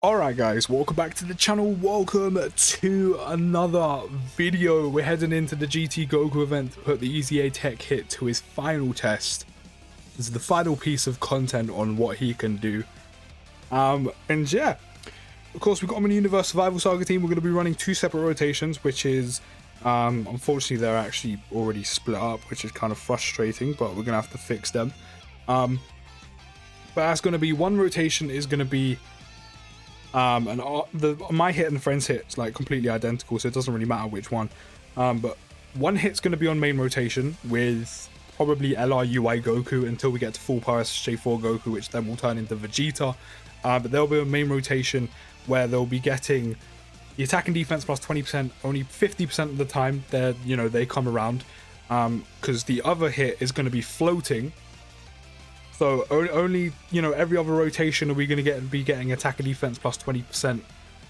Alright guys, welcome back to the channel, welcome to another video. We're heading into the GT Goku event to put the EZA TEQ hit to his final test. This is the final piece of content on what he can do. And yeah, of course we've got him in the Universe Survival Saga team. We're going to be running two separate rotations, which is, unfortunately they're actually already split up, which is kind of frustrating, but we're going to have to fix them. But that's going to be, one rotation is going to be my hit and the friend's hit is like completely identical, so it doesn't really matter which one. But one hit's going to be on main rotation with probably LRUI Goku until we get to full power SJ4 Goku, which then will turn into Vegeta. But there'll be a main rotation where they'll be getting the attack and defense plus 20%, only 50% of the time they come around, because the other hit is going to be floating. So only, every other rotation are we going to be getting attack and defense plus 20%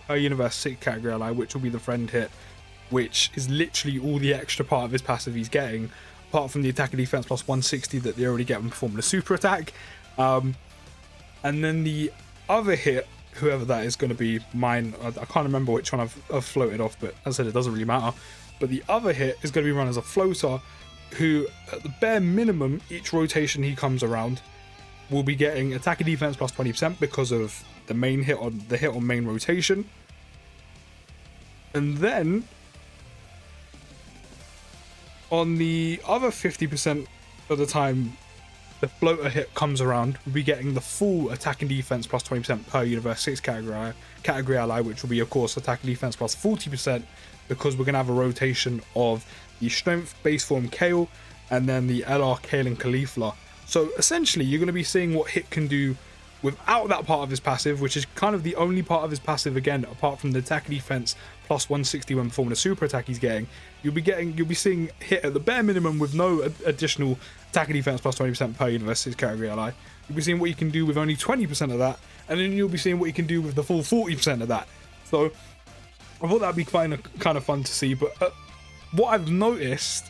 per Universe 6 category ally, which will be the friend hit, which is literally all the extra part of his passive he's getting, apart from the attack and defense plus 160 that they already get when performing a super attack. And then the other hit, whoever that is going to be, mine, I can't remember which one I've floated off, but as I said, it doesn't really matter. But the other hit is going to be run as a floater, who at the bare minimum, each rotation he comes around, will be getting attack and defense plus 20% because of the main hit on main rotation. And then on the other 50% of the time the floater hit comes around, we'll be getting the full attack and defense plus 20% per Universe 6 category ally, which will be of course attack and defense plus 40%, because we're going to have a rotation of the strength base form Kale and then the LR Kale and Caulifla. So essentially, you're going to be seeing what Hit can do without that part of his passive, which is kind of the only part of his passive, again, apart from the attack and defense plus 160 when performing a super attack he's getting. You'll be seeing Hit at the bare minimum with no additional attack and defense plus 20% per Universe 6 category ally. You'll be seeing what you can do with only 20% of that, and then you'll be seeing what you can do with the full 40% of that. So I thought that'd be kind of fun to see. But what I've noticed,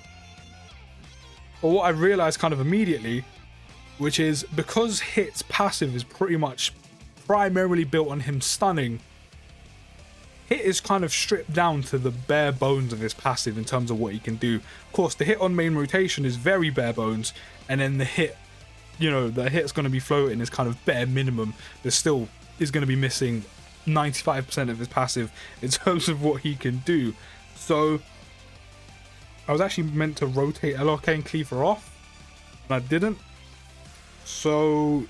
or what I've realized kind of immediately, which is because Hit's passive is pretty much primarily built on him stunning, Hit is kind of stripped down to the bare bones of his passive in terms of what he can do. Of course, the hit on main rotation is very bare bones, and then the hit, the hit's going to be floating is kind of bare minimum. There still is going to be missing 95% of his passive in terms of what he can do. So I was actually meant to rotate LRK and Cleaver off, and I didn't. So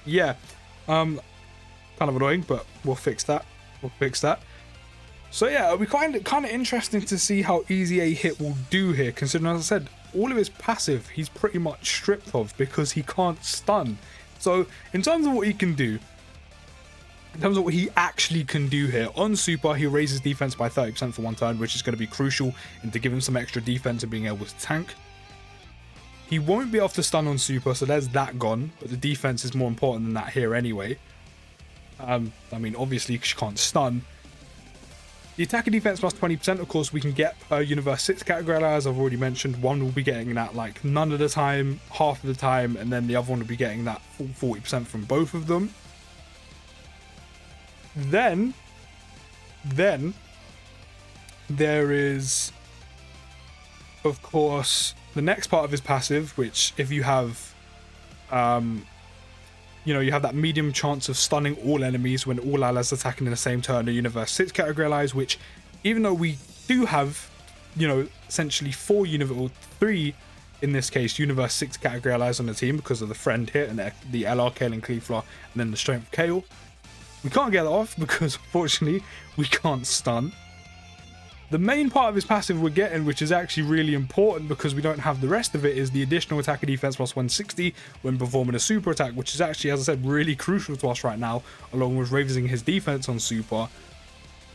yeah, kind of annoying, but we'll fix that. So yeah, it'll be kind of interesting to see how EZA Hit will do here, considering, as I said, all of his passive he's pretty much stripped of because he can't stun. So in terms of what he can do, in terms of what he actually can do here, on super he raises defense by 30% for one turn, which is going to be crucial into giving him some extra defense and being able to tank. He won't be able to stun on super, so there's that gone, but the defense is more important than that here anyway. I mean, obviously she can't stun. The attack and defense plus 20%, of course, we can get per Universe 6 category, as I've already mentioned. One will be getting that like none of the time, half of the time, and then the other one will be getting that full 40% from both of them. Then there is, of course, the next part of his passive, which if you have, you have that medium chance of stunning all enemies when all allies attacking in the same turn, the Universe 6 category allies, which even though we do have, essentially 3 in this case, Universe 6 category allies on the team because of the friend hit and the LR Kale and Caulifla and then the strength Kale, we can't get that off because unfortunately we can't stun. The main part of his passive we're getting, which is actually really important because we don't have the rest of it, is the additional attack and defense plus 160 when performing a super attack, which is actually, as I said, really crucial to us right now, along with raising his defense on super.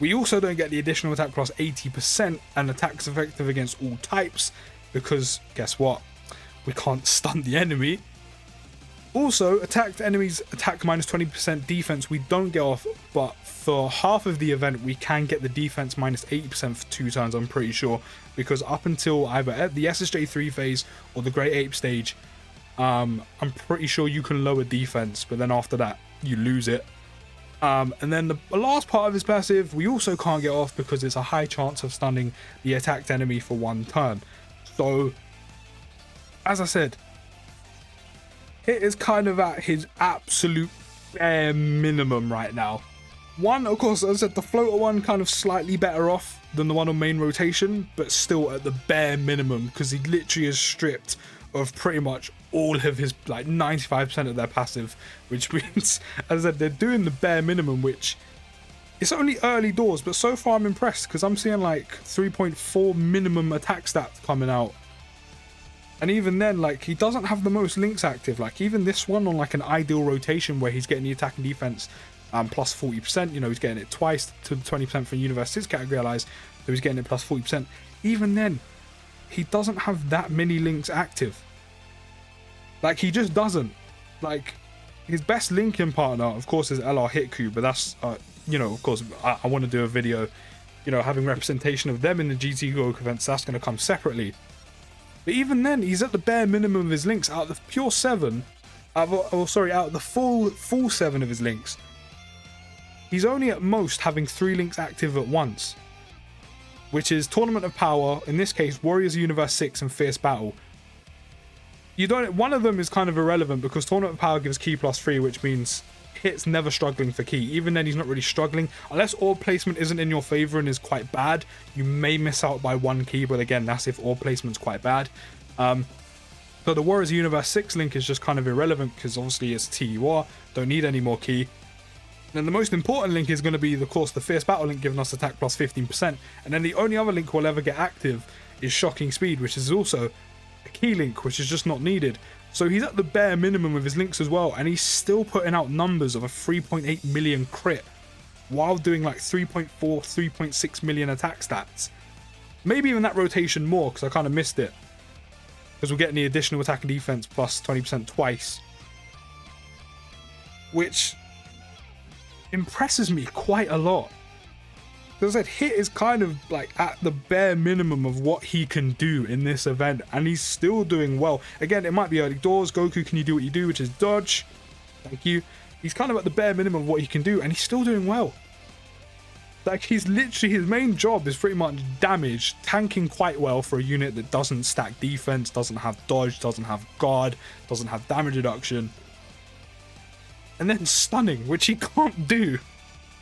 We also don't get the additional attack plus 80% and attacks effective against all types because, guess what? We can't stun the enemy. Also, attacked enemies attack minus 20% defense we don't get off, but for half of the event we can get the defense minus 80% for 2 turns, I'm pretty sure, because up until either at the SSJ3 phase or the Great Ape stage, I'm pretty sure you can lower defense, but then after that you lose it. And then the last part of his passive, we also can't get off because it's a high chance of stunning the attacked enemy for 1 turn. So, as I said, it is kind of at his absolute bare minimum right now. One, of course, as I said, the floater one kind of slightly better off than the one on main rotation, but still at the bare minimum because he literally is stripped of pretty much all of his, like 95% of their passive, which means, as I said, they're doing the bare minimum, which it's only early doors, but so far I'm impressed because I'm seeing like 3.4 minimum attack stats coming out. And even then, like, he doesn't have the most links active. Like, even this one on like an ideal rotation where he's getting the attack and defense plus 40%, you know, he's getting it twice to 20% for Universe 6 category allies, so he's getting it plus 40%. Even then, he doesn't have that many links active. Like, he just doesn't. Like, his best linking partner, of course, is EZA TEQ, but that's, you know, of course, I want to do a video, you know, having representation of them in the GT Goku events, so that's going to come separately. But even then, he's at the bare minimum of his links. Out of the pure 7, out of the full 7 of his links, he's only at most having 3 links active at once, which is Tournament of Power, in this case, Warriors Universe 6 and Fierce Battle. One of them is kind of irrelevant because Tournament of Power gives key plus 3, which means Hit's never struggling for key. Even then, he's not really struggling. Unless orb placement isn't in your favor and is quite bad, you may miss out by 1 key, but again, that's if orb placement's quite bad. So the Warriors Universe 6 link is just kind of irrelevant because obviously it's TUR, don't need any more key. Then the most important link is going to be, of course, the Fierce Battle link, giving us attack plus 15%. And then the only other link we'll ever get active is Shocking Speed, which is also a key link, which is just not needed. So he's at the bare minimum of his links as well, and he's still putting out numbers of a 3.8 million crit while doing like 3.4, 3.6 million attack stats. Maybe even that rotation more, because I kind of missed it. Because we're getting the additional attack and defense plus 20% twice. Which impresses me quite a lot. As I said, Hit is kind of like at the bare minimum of what he can do in this event, and he's still doing well. Again, it might be early doors. Goku, can you do what you do, which is dodge? Thank you. He's kind of at the bare minimum of what he can do, and he's still doing well. Like, he's literally, his main job is pretty much damage, tanking quite well for a unit that doesn't stack defense, doesn't have dodge, doesn't have guard, doesn't have damage reduction. And then stunning, which he can't do.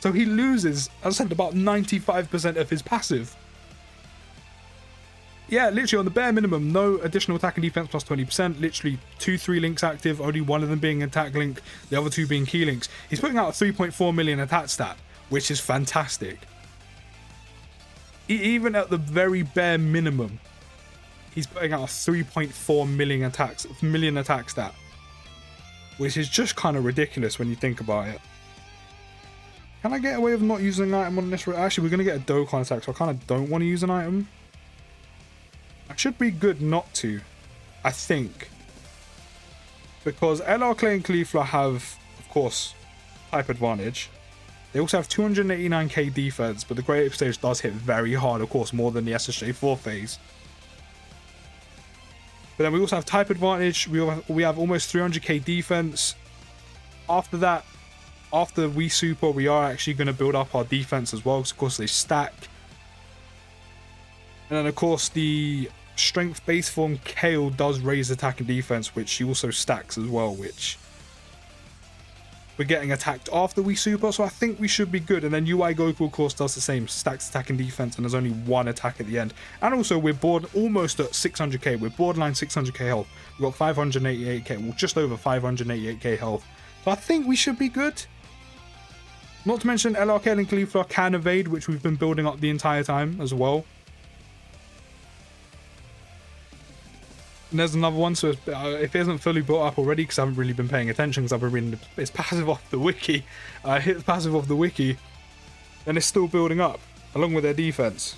So he loses, as I said, about 95% of his passive. Yeah, literally on the bare minimum, no additional attack and defense plus 20%, literally 2-3 links active, only one of them being attack link, the other 2 being key links. He's putting out a 3.4 million attack stat, which is fantastic. Even at the very bare minimum, he's putting out a 3.4 million attack stat, which is just kind of ridiculous when you think about it. Can I get away with not using an item on this? Actually, we're going to get a Dokkan attack, so I kind of don't want to use an item. I should be good not to, I think. Because LR, Clay, and Caulifla have, of course, type advantage. They also have 289k defense, but the Great Ape stage does hit very hard, of course, more than the SSJ4 phase. But then we also have type advantage. We have almost 300k defense. After that, after we super, we are actually going to build up our defense as well, because of course they stack. And then of course the strength base form Kale does raise attack and defense, which she also stacks as well, which we're getting attacked after we super, so I think we should be good. And then UI Goku of course does the same, stacks attack and defense, and there's only 1 attack at the end. And also we're almost at 600k, we're borderline 600k health. We've got 588k, well just over 588k health. So I think we should be good. Not to mention LRK and Caulifla can evade, which we've been building up the entire time as well. And there's another one, so if it isn't fully built up already, because I haven't really been paying attention, because I've been reading it's passive off the wiki, hit the passive off the wiki, and it's still building up, along with their defense.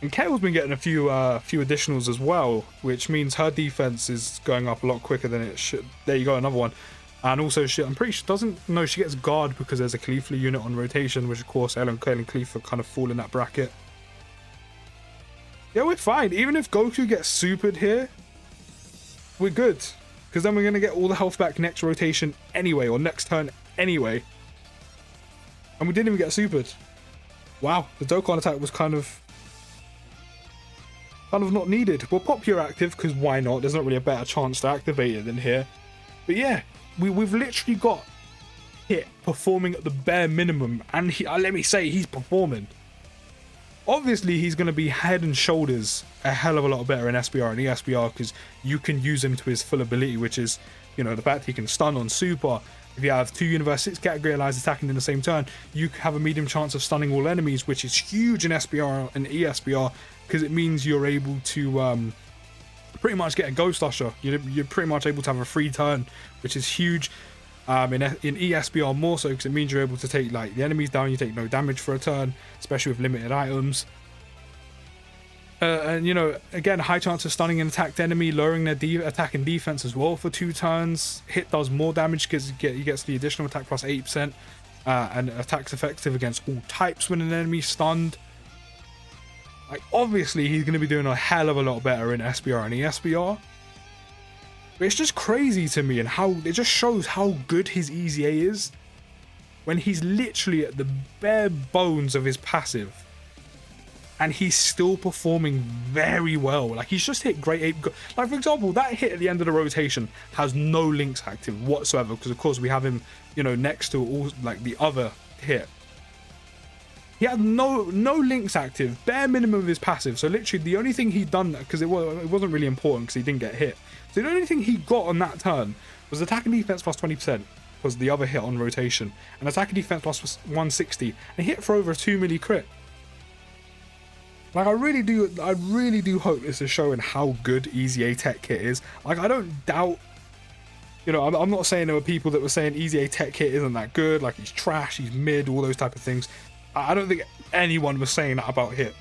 And Kale's been getting a few additionals as well, which means her defense is going up a lot quicker than it should. There you go, another one. And also, I'm pretty sure she gets guard because there's a Caulifla unit on rotation, which of course Kale and Caulifla kind of fall in that bracket. Yeah, we're fine. Even if Goku gets supered here, we're good. Because then we're going to get all the health back next rotation anyway, or next turn anyway. And we didn't even get supered. Wow, the Dokkan attack was kind of not needed. We'll pop your active, because why not? There's not really a better chance to activate it than here. But yeah, we've literally got Hit performing at the bare minimum, and let me say, he's performing. Obviously, he's going to be head and shoulders a hell of a lot better in SBR and ESBR, because you can use him to his full ability, which is, you know, the fact he can stun on super. If you have 2 Universe 6 category allies attacking in the same turn, you have a medium chance of stunning all enemies, which is huge in SBR and ESBR, because it means you're able to pretty much get a Ghost Usher. You're pretty much able to have a free turn, which is huge. In ESBR more so, because it means you're able to take like the enemies down, you take no damage for a turn, especially with limited items. And you know, again, high chance of stunning an attacked enemy, lowering their attack and defense as well for 2 turns. Hit does more damage because he gets the additional attack plus 8%, and attacks effective against all types when an enemy's stunned. Like, obviously, he's going to be doing a hell of a lot better in SBR and ESBR. But it's just crazy to me, and how it just shows how good his EZA is when he's literally at the bare bones of his passive. And he's still performing very well. Like, he's just hit great ape. Like, for example, that hit at the end of the rotation has no links active whatsoever, because of course we have him, you know, next to all like the other hit. He had no links active, bare minimum of his passive. So literally the only thing he'd done, because it wasn't really important because he didn't get hit. So the only thing he got on that turn was attack and defense plus 20%, was the other hit on rotation, and attack and defense plus 160, and hit for over a 2 milli crit. Like, I really do hope this is showing how good EZA TEQ Hit is. Like, I don't doubt, you know, I'm not saying there were people that were saying EZA TEQ Hit isn't that good, like he's trash, he's mid, all those type of things. I don't think anyone was saying that about Hit.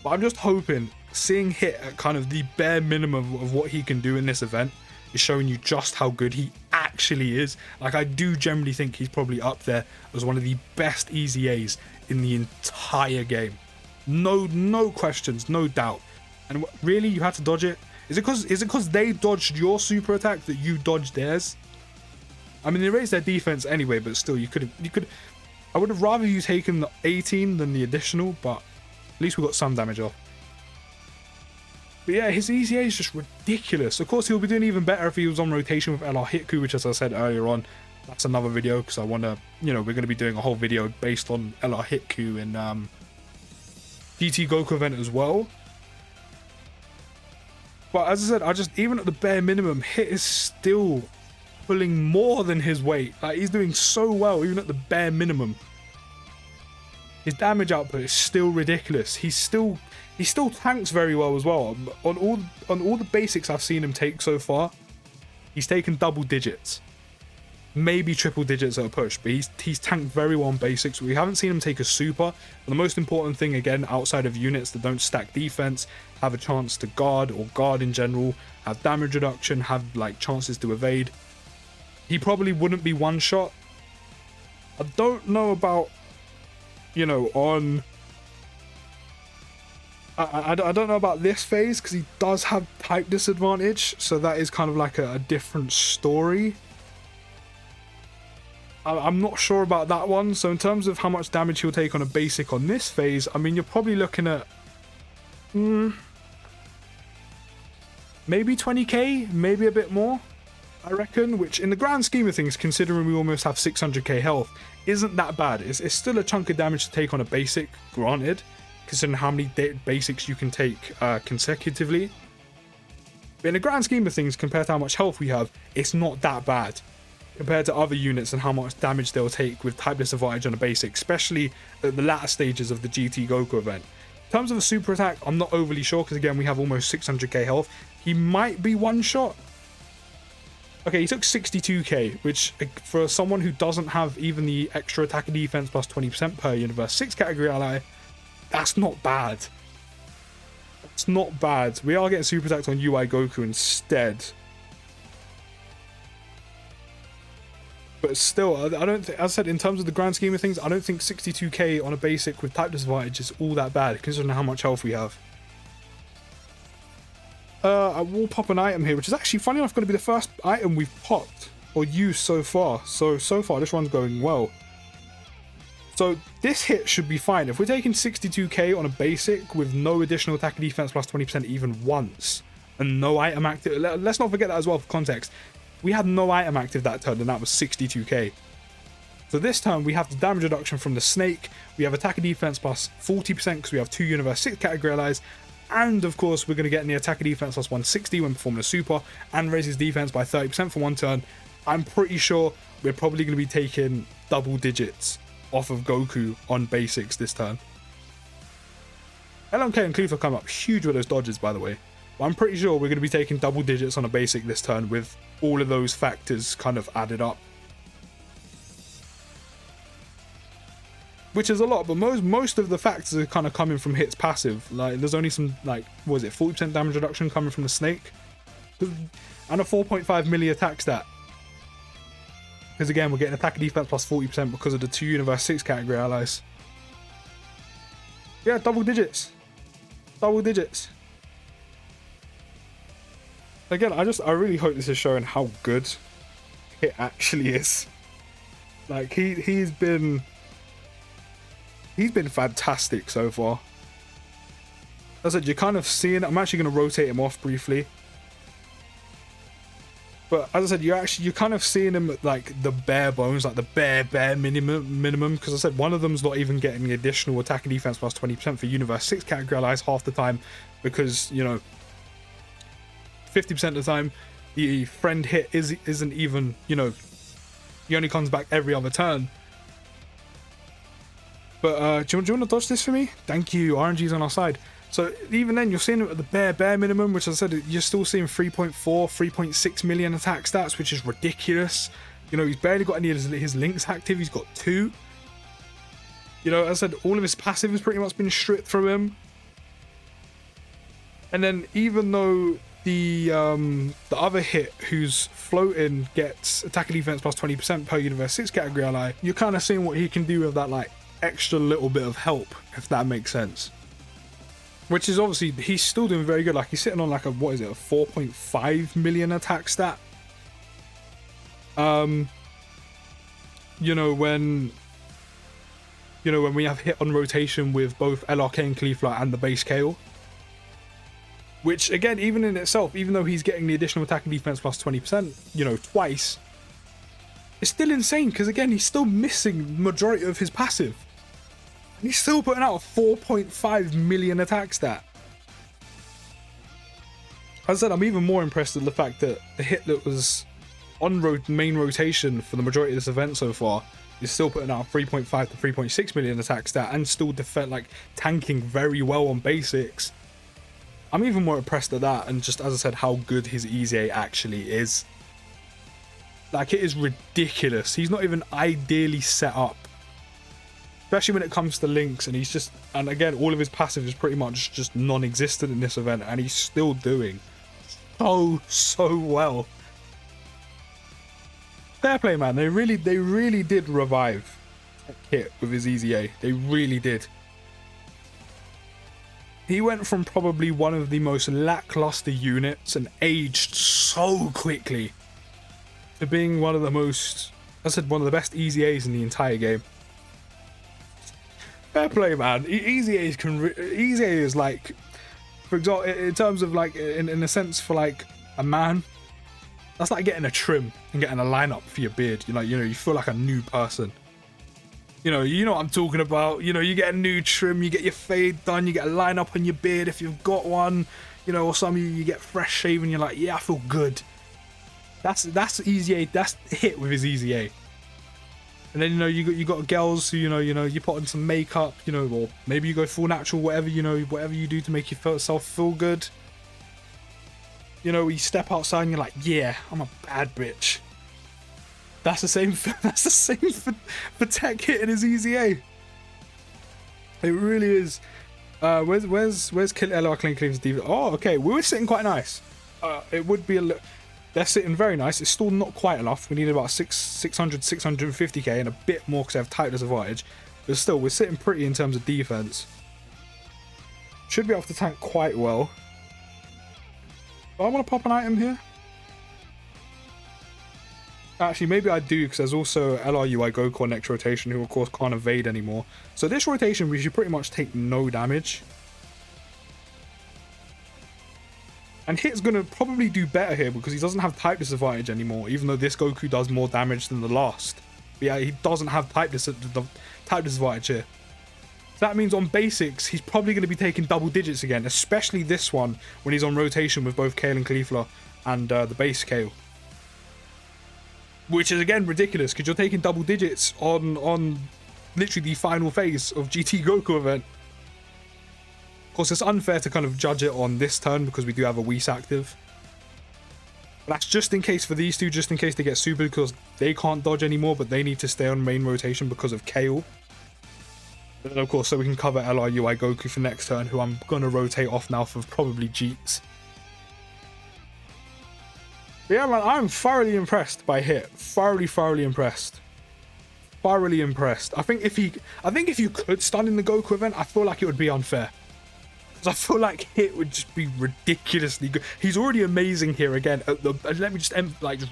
But I'm just hoping seeing Hit at kind of the bare minimum of what he can do in this event is showing you just how good he actually is. Like, I do generally think he's probably up there as one of the best EZAs in the entire game. No questions, no doubt. And really, you had to dodge it? Is it because they dodged your super attack that you dodged theirs? I mean, they raised their defense anyway, but still, you could. I would have rather you taken the 18 than the additional, but at least we got some damage off. But yeah, his EZA is just ridiculous. Of course, he'll be doing even better if he was on rotation with LR Hitku, which, as I said earlier on, that's another video, because I want to, you know, we're going to be doing a whole video based on LR Hitku in GT Goku event as well. But as I said, even at the bare minimum, Hit is still pulling more than his weight. Like, he's doing so well even at the bare minimum. His damage output is still ridiculous. He still tanks very well as well. On all the basics I've seen him take so far, he's taken double digits, maybe triple digits at a push, but he's tanked very well on basics. We haven't seen him take a super. But the most important thing, again, outside of units that don't stack defense, have a chance to guard, or guard in general, have damage reduction, have like chances to evade. He probably wouldn't be one shot. I don't know about, you know, on I don't know about this phase, because he does have type disadvantage, so that is kind of like a different story. I'm not sure about that one. So in terms of how much damage he'll take on a basic on this phase, I mean, you're probably looking at maybe 20k, maybe a bit more, I reckon, which in the grand scheme of things, considering we almost have 600k health, isn't that bad. It's still a chunk of damage to take on a basic, granted, considering how many basics you can take consecutively. But in the grand scheme of things, compared to how much health we have, it's not that bad compared to other units and how much damage they'll take with type disadvantage on a basic, especially at the latter stages of the GT Goku event. In terms of a super attack, I'm not overly sure, because again, we have almost 600k health. He might be one shot. Okay, he took 62k, which for someone who doesn't have even the extra attack and defense plus 20% per universe 6 category ally, that's not bad. It's not bad. We are getting super attacked on UI Goku instead. But still, I don't think, as I said, in terms of the grand scheme of things, I don't think 62k on a basic with type disadvantage is all that bad, considering how much health we have. I will pop an item here, which is actually, funny enough, going to be the first item we've popped or used so far. So far, this run's going well. So this hit should be fine. If we're taking 62k on a basic with no additional attack and defense plus 20% even once, and no item active, let's not forget that as well for context. We had no item active that turn, and that was 62k. So this turn we have the damage reduction from the snake, we have attack and defense plus 40% because we have 2 universe 6 category allies, and of course we're going to get in the attack and defense plus 160 when performing a super, and raises defense by 30% for one turn. I'm pretty sure we're probably going to be taking double digits off of Goku on basics this turn. LMK and Cleaver come up huge with those dodges, by the way. But I'm pretty sure we're going to be taking double digits on a basic this turn with all of those factors kind of added up. Which is a lot, but most of the factors are kind of coming from hits passive. Like, there's only some, like, what was it, 40% damage reduction coming from the snake? And a 4.5 milli attack stat. Because again, we're getting attack and defense plus 40% because of the 2 universe 6 category allies. Yeah, double digits. Double digits. Again, I really hope this is showing how good it actually is. Like, he's been fantastic so far. As I said, you're kind of seeing, I'm actually going to rotate him off briefly. But as I said, you're kind of seeing him at like the bare bones, like the bare minimum. Because I said one of them's not even getting the additional attack and defense plus 20% for universe 6 category allies half the time, because, you know, 50% of the time the friend hit isn't even, you know, he only comes back every other turn. But do you want to dodge this for me? Thank you. RNG's on our side. So even then, you're seeing it at the bare minimum, which I said, you're still seeing 3.6 million attack stats, which is ridiculous. You know, he's barely got any of his links active. He's got 2. You know, as I said, all of his passive has pretty much been stripped from him. And then even though the other hit, who's floating, gets attack and defense plus 20% per universe 6 category ally, you're kind of seeing what he can do with that, like, extra little bit of help, if that makes sense. Which is obviously, he's still doing very good. Like, he's sitting on like a, what is it, a 4.5 million attack stat. You know, when we have hit on rotation with both LRK and Cauliflower and the base KO. Which again, even in itself, even though he's getting the additional attack and defense plus 20%, you know, twice, it's still insane, because again, he's still missing the majority of his passive. And he's still putting out a 4.5 million attack stat. As I said, I'm even more impressed with the fact that the hit that was on main rotation for the majority of this event so far is still putting out 3.5 to 3.6 million attack stat and still tanking very well on basics. I'm even more impressed at that, and just, as I said, how good his EZA actually is. Like, it is ridiculous. He's not even ideally set up. Especially when it comes to links, and he's just, and again, all of his passive is pretty much just non-existent in this event, and he's still doing so well. Fair play, man. They really did revive Kit with his EZA. They really did. He went from probably one of the most lackluster units and aged so quickly to being one of the most, I said, one of the best EZAs in the entire game. Fair play, man. EZA is like, for example, in terms of like, in a sense, for like a man, that's like getting a trim and getting a lineup for your beard. You feel like a new person. You know what I'm talking about. You know, you get a new trim, you get your fade done, you get a lineup on your beard if you've got one. You know, or some of you get fresh shaven, you're like, yeah, I feel good. That's EZA. That's hit with his EZA. And then, you know, you got girls who, you put on some makeup, or maybe you go full natural, whatever you do to make yourself feel good. You know, you step outside and you're like, yeah, I'm a bad bitch. That's the same for Tech hitting his EZA. It really is. Where's LR Clean Clean's defense? Oh, okay, we were sitting quite nice. It would be a little. They're sitting very nice. It's still not quite enough. We need about 650k and a bit more because they have tightness advantage. But still, we're sitting pretty in terms of defense. Should be able to tank quite well. But I want to pop an item here. Actually, maybe I do, because there's also LRUI Goku on next rotation, who of course can't evade anymore. So this rotation, we should pretty much take no damage. And Hit's going to probably do better here, because he doesn't have type disadvantage anymore, even though this Goku does more damage than the last. But yeah, he doesn't have type disadvantage here. So that means on basics, he's probably going to be taking double digits again, especially this one, when he's on rotation with both Kale and Caulifla and the base Kale. Which is again ridiculous, because you're taking double digits on literally the final phase of GT Goku event. Of course, it's unfair to kind of judge it on this turn, because we do have a Whis active. But that's just in case for these two, just in case they get super, because they can't dodge anymore, but they need to stay on main rotation because of Kale. And then of course, so we can cover LRUI Goku for next turn, who I'm going to rotate off now for probably Jeets. But yeah, man, I'm thoroughly impressed by Hit. Thoroughly impressed. Thoroughly impressed. I think if you could stun in the Goku event, I feel like it would be unfair. Because I feel like Hit would just be ridiculously good. He's already amazing here again. Let me just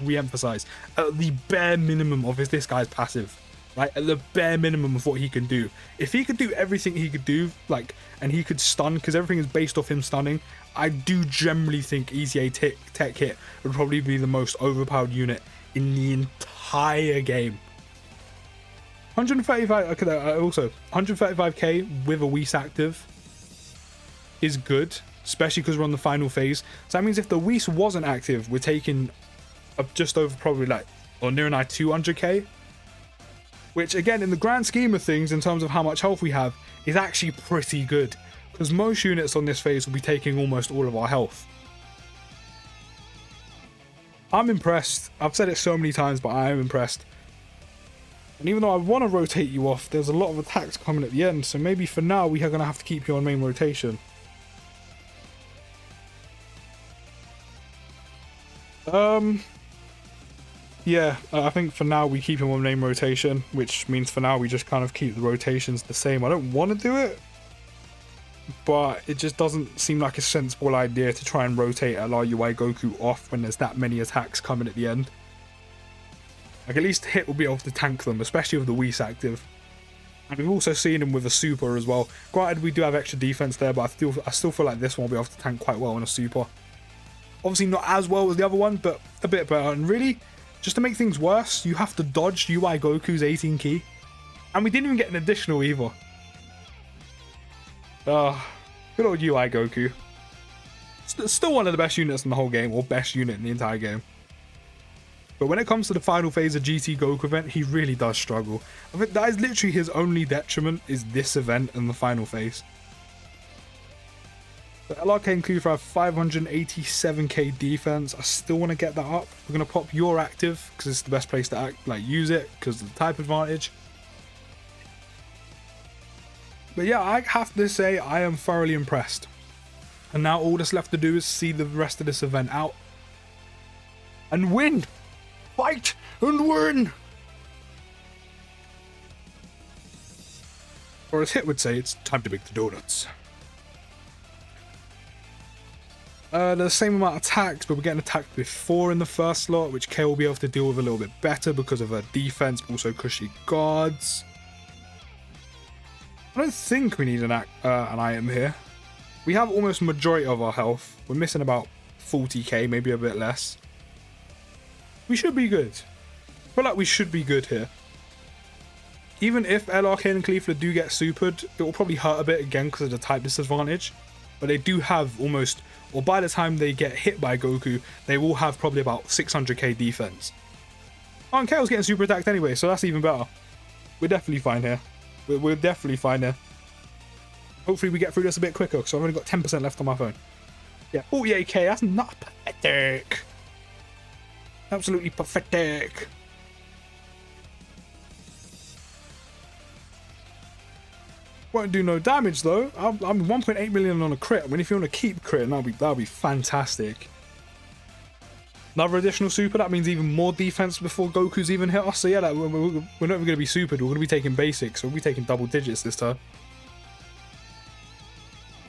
re-emphasize. At the bare minimum of this guy's passive. Right? At the bare minimum of what he can do. If he could do everything he could do, like, and he could stun, because everything is based off him stunning, I do generally think EZA TEQ Hit would probably be the most overpowered unit in the entire game. 135, okay, also 135k with a Whis active is good, especially because we're on the final phase. So that means if the Whis wasn't active, we're taking just over probably like, or near nigh 200k. Which again, in the grand scheme of things, in terms of how much health we have, is actually pretty good. Because most units on this phase will be taking almost all of our health. I'm impressed. I've said it so many times, but I am impressed. And even though I want to rotate you off, there's a lot of attacks coming at the end. So maybe for now, we are going to have to keep you on main rotation. Yeah, I think for now we keep him on main rotation, which means for now we just kind of keep the rotations the same. I don't want to do it, but it just doesn't seem like a sensible idea to try and rotate LRUI Goku off when there's that many attacks coming at the end. Like, at least Hit will be able to tank them, especially with the Whis active. And we've also seen him with a super as well. Granted, we do have extra defense there, but I still feel like this one will be able to tank quite well on a super. Obviously not as well as the other one, but a bit better. And really, just to make things worse, you have to dodge UI Goku's 18 key. And we didn't even get an additional either. Good old UI Goku. Still one of the best units in the whole game, or best unit in the entire game. But when it comes to the final phase of GT Goku event, he really does struggle. I think that is literally his only detriment, is this event and the final phase. So LRK and Caulifla have 587k defense. I still want to get that up. We're going to pop your active, because it's the best place to use it, because of the type advantage. But yeah, I have to say, I am thoroughly impressed. And now all that's left to do is see the rest of this event out. And win! Fight and win! Or as Hit would say, it's time to make the donuts. The same amount of attacks, but we're getting attacked before in the first slot, which Kale will be able to deal with a little bit better because of her defense, but also cushy guards. I don't think we need an item here. We have almost majority of our health. We're missing about 40k, maybe a bit less. We should be good. I feel like we should be good here. Even if LRK and Caulifla do get supered, it will probably hurt a bit again because of the type disadvantage. But they do have almost, or by the time they get hit by Goku, they will have probably about 600k defense. Oh, and Kale's getting super attacked anyway, so that's even better. We're definitely fine here. We're definitely fine here. Hopefully we get through this a bit quicker, because I've only got 10% left on my phone. Yeah, 48k, that's not pathetic. Absolutely pathetic. Won't do no damage though. I'm 1.8 million on a crit. I mean, if you want to keep crit, that'll be fantastic. Another additional super, that means even more defense before Goku's even hit us. So yeah, we're not even going to be supered. We're going to be taking basics. So we'll be taking double digits this time.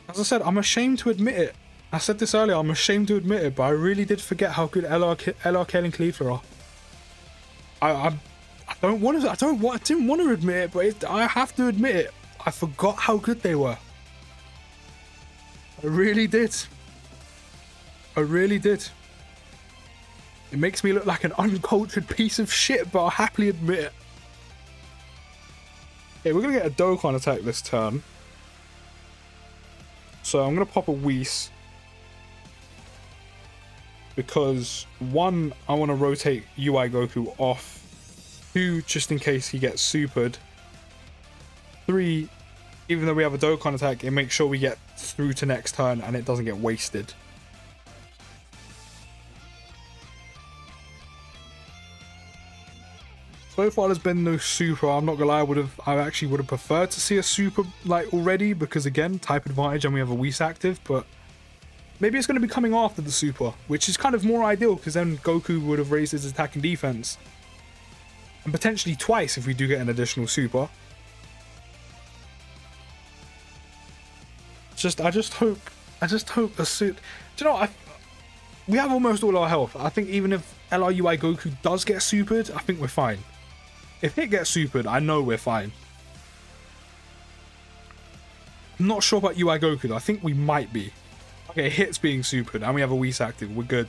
As I said, I'm ashamed to admit it. I said this earlier, I'm ashamed to admit it, but I really did forget how good LRK and Caulifla are. I don't want to. I didn't want to admit it, but I have to admit it. I forgot how good they were. I really did. I really did. It makes me look like an uncultured piece of shit, but I'll happily admit it. Okay, we're gonna get a Dokkan attack this turn. So I'm gonna pop a Whis. Because 1, I want to rotate UI Goku off. 2, just in case he gets supered. 3, even though we have a Dokkan attack, it makes sure we get through to next turn and it doesn't get wasted. So far there's been no super. I'm not gonna lie, I actually would have preferred to see a super like already, because again, type advantage and we have a Whis active, but maybe it's going to be coming after the super, which is kind of more ideal, because then Goku would have raised his attack and defense. And potentially twice if we do get an additional super. I just hope a suit. Do you know what? We have almost all our health. I think even if LRUI Goku does get supered, I think we're fine. If it gets supered, I know we're fine. I'm not sure about UI Goku though. I think we might be. Okay, Hit's being supered and we have a Whis active. We're good.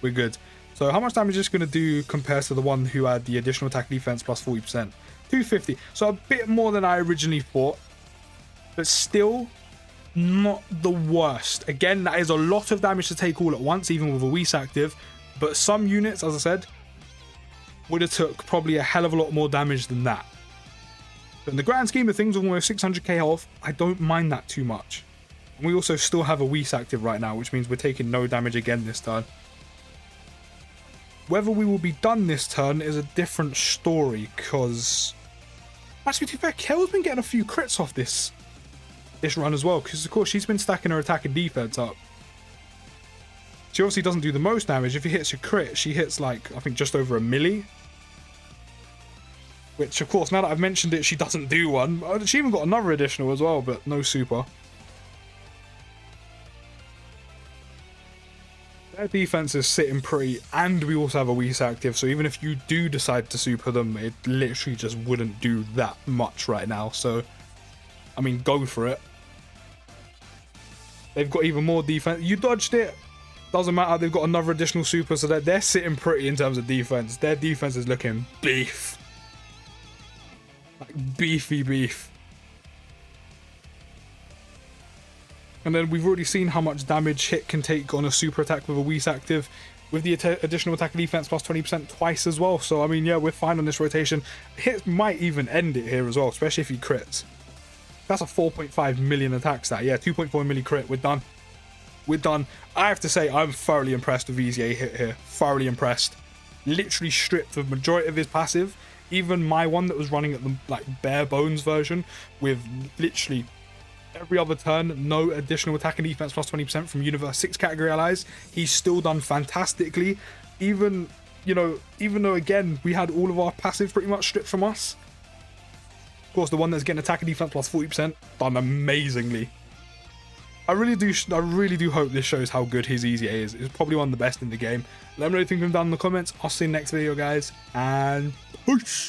We're good. So how much damage is this going to do compared to the one who had the additional attack defense plus 40%? 250. So a bit more than I originally thought. But still not the worst. Again, that is a lot of damage to take all at once, even with a Whis active. But some units, as I said, would have took probably a hell of a lot more damage than that. But in the grand scheme of things, with almost 600k health, I don't mind that too much. And we also still have a Whis active right now, which means we're taking no damage again this turn. Whether we will be done this turn is a different story, because actually, to be fair, Kel's been getting a few crits off this run as well, because of course she's been stacking her attack and defense up. She obviously doesn't do the most damage. If he hits a crit, she hits like, I think, just over a milli. Which, of course, now that I've mentioned it, she doesn't do one. She even got another additional as well, but no super. Their defense is sitting pretty, and we also have a Whis active, so even if you do decide to super them, it literally just wouldn't do that much right now. So, I mean, go for it. They've got even more defense. You dodged it. Doesn't matter. They've got another additional super, so they're sitting pretty in terms of defense. Their defense is looking beef. Like beefy beef. And then we've already seen how much damage Hit can take on a super attack with a Whis active, with the additional attack and defense plus 20% twice as well. So, I mean, yeah, we're fine on this rotation. Hit might even end it here as well, especially if he crits. That's a 4.5 million attack stat. Yeah, 2.4 milli crit. We're done. We're done. I have to say, I'm thoroughly impressed with EZA Hit here. Thoroughly impressed. Literally stripped the majority of his passive. Even my one that was running at the like bare bones version, with literally every other turn, no additional attack and defense plus 20% from Universe 6 category allies. He's still done fantastically. Even, you know, even though again we had all of our passive pretty much stripped from us. Of course, the one that's getting attack and defense plus 40% done amazingly. I really do hope this shows how good his EZA is. It's probably one of the best in the game. Let me know what you think of them down in the comments. I'll see you in the next video, guys, and peace.